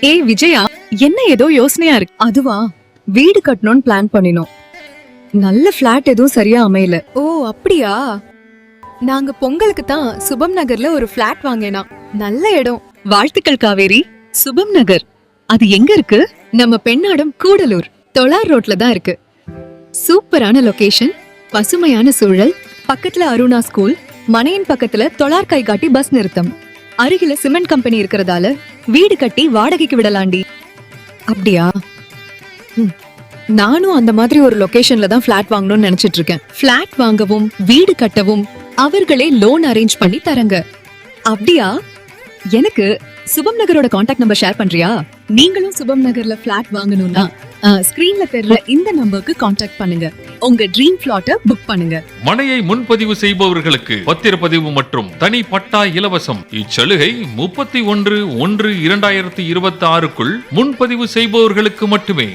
ஏய் விஜயா, என்ன ஏதோ யோசனையா இருக்கு? அதுவா, வீடு கட்டணும்னு பிளான் பண்ணினோம். நல்ல பிளாட் எதுவும் சரியா அமையல. ஓ அப்படியா? நாங்க பொங்கலுக்கு தான் சுபம் நகர்ல ஒரு பிளாட் வாங்கினா. நல்ல இடம். வாழ்த்துக்கள் காவேரி. சுபம் நகர் அது எங்க இருக்கு? நம்ம பெண்ணாடம் கூடலூர் தொழார் ரோட்ல தான் இருக்கு. சூப்பரான லொகேஷன், பசுமையான சூழல், பக்கத்துல அருணா ஸ்கூல், மனையின் பக்கத்துல தொழார் கைகாட்டி பஸ் நிறுத்தம், அருகில சிமெண்ட் கம்பெனி இருக்கறதால வீடு கட்டி வாடகைக்கு விடலாண்டி. அப்படியா? நானும் அந்த மாதிரி ஒரு லொகேஷன்ல தான் பிளாட் வாங்கணும்னு நினைச்சிட்டு இருக்கேன். பிளாட் வாங்கவும் வீடு கட்டவும் அவர்களே லோன் அரேஞ்ச் பண்ணி தரங்க. அப்படியா? எனக்கு சுபம் நகரோட கான்டாக்ட் நம்பர் ஷேர் பண்றியா? நீங்களும் சுபம் நகர்ல பிளாட் வாங்கணும்னா ஸ்கிரீன்ல தெரியற இந்த நம்பருக்கு கான்டாக்ட் பண்ணுங்க. உங்க ட்ரீம் பிளாட்டை புக் பண்ணுங்க. மனையை முன்பதிவு செய்பவர்களுக்கு பத்திரப்பதிவு மற்றும் தனி பட்டா இலவசம். இச்சலுகை 31/1/2026க்குள் முன்பதிவு செய்பவர்களுக்கு மட்டுமே.